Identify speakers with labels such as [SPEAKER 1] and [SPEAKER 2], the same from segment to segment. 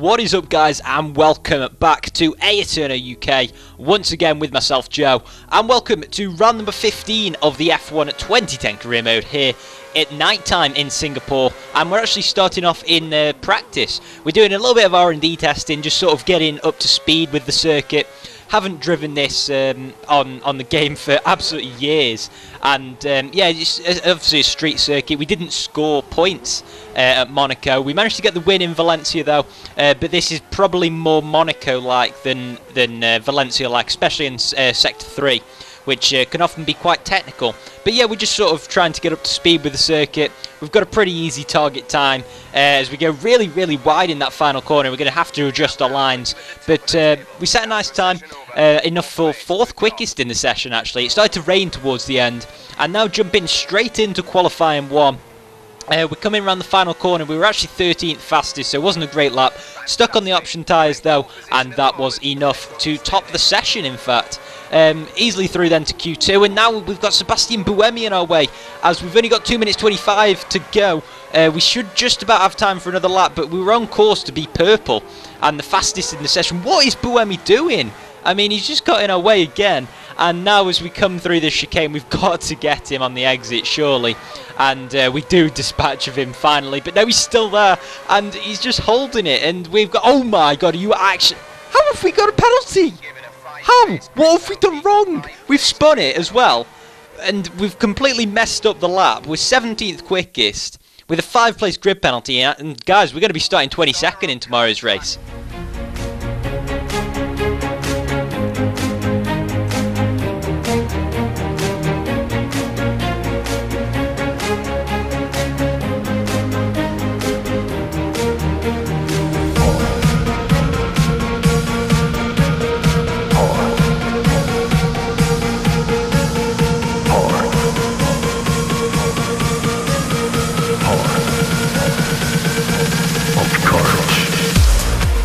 [SPEAKER 1] What is up, guys, and welcome back to AETERNO UK, once again with myself, Joe, and welcome to round number 15 of the F1 2010 career mode here at night time in Singapore, and we're actually starting off in practice. We're doing a little bit of R&D testing, just sort of getting up to speed with the circuit. Haven't driven this on the game for absolutely years, and yeah, it's obviously a street circuit. We didn't score points at Monaco. We managed to get the win in Valencia though, but this is probably more Monaco-like than Valencia-like, especially in Sector 3, which can often be quite technical. But yeah, we're just sort of trying to get up to speed with the circuit. We've got a pretty easy target time as we go really, really wide in that final corner. We're going to have to adjust our lines, but we set a nice time, enough for 4th quickest in the session actually. It started to rain towards the end, and now jumping straight into qualifying 1. We're coming around the final corner. We were actually 13th fastest, so it wasn't a great lap. Stuck on the option tyres though, and that was enough to top the session, in fact. Easily through then to Q2, and now we've got Sebastian Buemi in our way, as we've only got 2 minutes 25 to go. We should just about have time for another lap, but we were on course to be purple and the fastest in the session. What is Buemi doing? I mean, he's just got in our way again, and now as we come through this chicane, we've got to get him on the exit, surely. And we do dispatch of him finally, but no, he's still there, and he's just holding it, and we've got... Oh my god, are you actually... How have we got a penalty? How? What have we done wrong? We've spun it as well, and we've completely messed up the lap. We're 17th quickest with a 5-place grid penalty, and guys, we're going to be starting 22nd in tomorrow's race.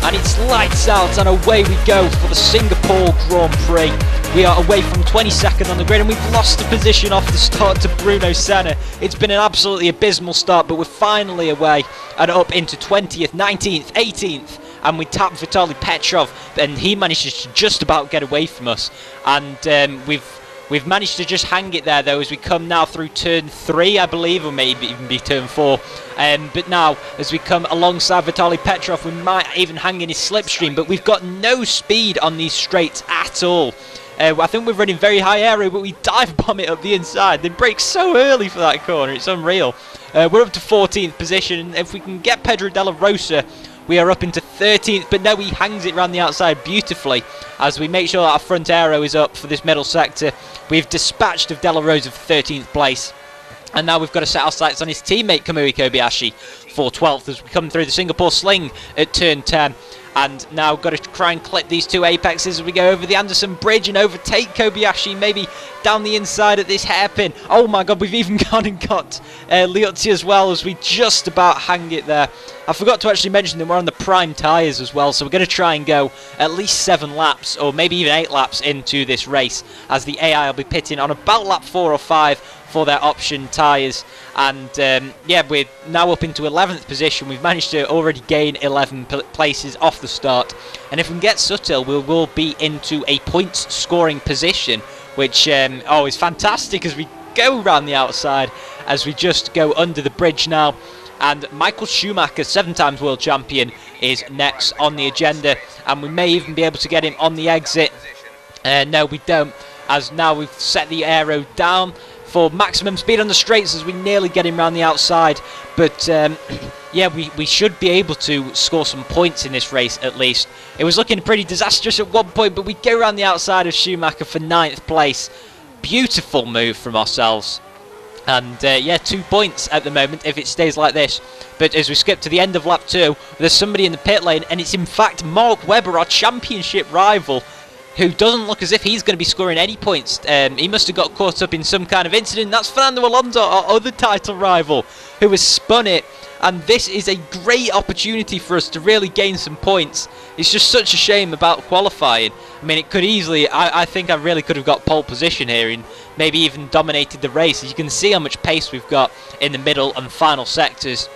[SPEAKER 1] And it's lights out, and away we go for the Singapore Grand Prix. We are away from 22nd on the grid, and we've lost the position off the start to Bruno Senna. It's been an absolutely abysmal start, but we're finally away and up into 20th, 19th, 18th, and we tap Vitaly Petrov, and he manages to just about get away from us. And we've managed to just hang it there though, as we come now through turn 3, I believe, or maybe even be turn 4. But now, as we come alongside Vitaly Petrov, we might even hang in his slipstream, but we've got no speed on these straights at all. I think we're running very high aero, but we dive bomb it up the inside. They brake so early for that corner, it's unreal. We're up to 14th position, and if we can get Pedro Della Rosa, we are up into 13th, but no, he hangs it around the outside beautifully as we make sure that our front aero is up for this middle sector. We've dispatched of Della Rosa for 13th place, and now we've got to set our sights on his teammate Kamui Kobayashi for 12th as we come through the Singapore Sling at turn 10. And now got to try and clip these 2 apexes as we go over the Anderson Bridge and overtake Kobayashi, maybe down the inside at this hairpin. Oh my god, we've even gone and got Liuzzi as well, as we just about hang it there. I forgot to actually mention that we're on the prime tyres as well, so we're going to try and go at least 7 laps, or maybe even 8 laps into this race, as the AI will be pitting on about lap 4 or 5 for their option tyres. And yeah, we're now up into 11th position. We've managed to already gain 11 places off the start, and if we can get Suttil, we will be into a points scoring position, which oh, is fantastic as we go around the outside, as we just go under the bridge now. And Michael Schumacher, 7 times world champion, is next on the agenda, and we may even be able to get him on the exit. No, we don't, as now we've set the aero down for maximum speed on the straights as we nearly get him around the outside. But yeah, we should be able to score some points in this race at least. It was looking pretty disastrous at one point, but we go around the outside of Schumacher for 9th place. Beautiful move from ourselves. And yeah, 2 points at the moment if it stays like this. But as we skip to the end of lap 2, there's somebody in the pit lane, and it's in fact Mark Webber, our championship rival, who doesn't look as if he's going to be scoring any points. He must have got caught up in some kind of incident. That's Fernando Alonso, our other title rival, who has spun it. And this is a great opportunity for us to really gain some points. It's just such a shame about qualifying. I mean, it could easily... I think I really could have got pole position here and maybe even dominated the race. As you can see how much pace we've got in the middle and final sectors.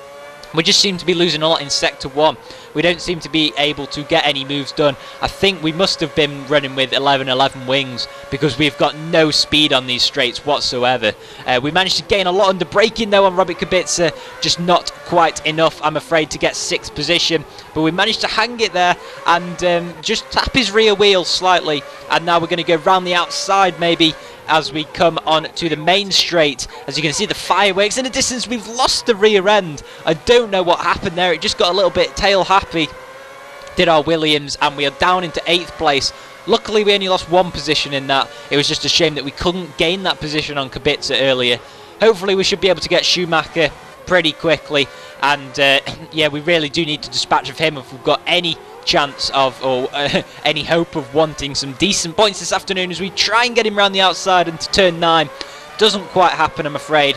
[SPEAKER 1] We just seem to be losing a lot in Sector 1. we don't seem to be able to get any moves done. I think we must have been running with 11 wings because we've got no speed on these straights whatsoever. We managed to gain a lot under braking though on Robert Kubica, just not quite enough, I'm afraid, to get 6th position. But we managed to hang it there and just tap his rear wheel slightly. And now we're going to go round the outside maybe as we come on to the main straight. As you can see, the fireworks in the distance. We've lost the rear end. I don't know what happened there. It just got a little bit tail happy, did our Williams, and we are down into 8th place. Luckily, we only lost 1 position in that. It was just a shame that we couldn't gain that position on Kubica earlier. Hopefully, we should be able to get Schumacher pretty quickly. And yeah, we really do need to dispatch of him if we've got any chance of, or any hope of wanting some decent points this afternoon, as we try and get him around the outside into turn 9. Doesn't quite happen, I'm afraid.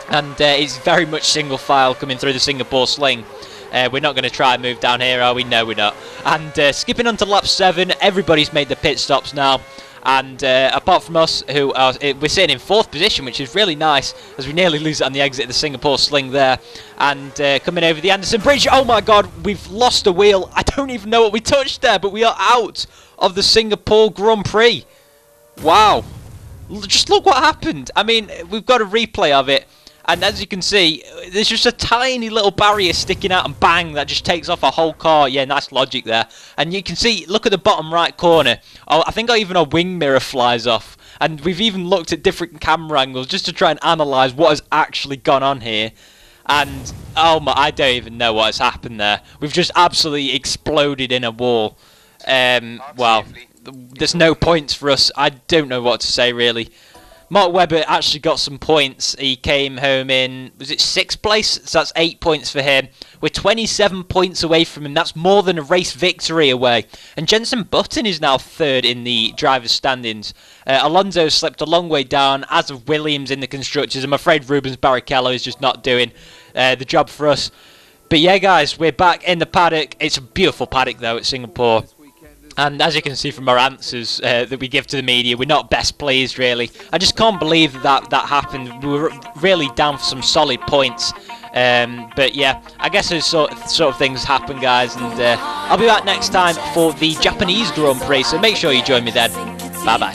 [SPEAKER 1] And it's very much single file coming through the Singapore sling. We're not going to try and move down here, are we? No, we're not. And skipping on to lap 7, everybody's made the pit stops now. And apart from us, who are, we're sitting in 4th position, which is really nice, as we nearly lose it on the exit of the Singapore sling there. And coming over the Anderson Bridge, oh my god, we've lost a wheel. I don't even know what we touched there, but we are out of the Singapore Grand Prix. Wow. Just look what happened. I mean, we've got a replay of it. And as you can see, there's just a tiny little barrier sticking out, and bang, that just takes off a whole car. Yeah, nice logic there. And you can see, look at the bottom right corner. Oh, I think even our wing mirror flies off. And we've even looked at different camera angles just to try and analyse what has actually gone on here. And, oh my, I don't even know what has happened there. We've just absolutely exploded in a wall. Well, there's no points for us. I don't know what to say, really. Mark Webber actually got some points. He came home in, was it 6th place? So that's 8 points for him. We're 27 points away from him. That's more than a race victory away. And Jenson Button is now 3rd in the driver's standings. Alonso slipped a long way down, as of Williams in the constructors. I'm afraid Rubens Barrichello is just not doing the job for us. But yeah, guys, we're back in the paddock. It's a beautiful paddock, though, at Singapore. And as you can see from our answers that we give to the media, we're not best pleased, really. I just can't believe that happened. We were really down for some solid points. But yeah, I guess those sort of things happen, guys. And I'll be back next time for the Japanese Grand Prix, so make sure you join me then. Bye-bye.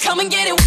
[SPEAKER 2] Come and get it.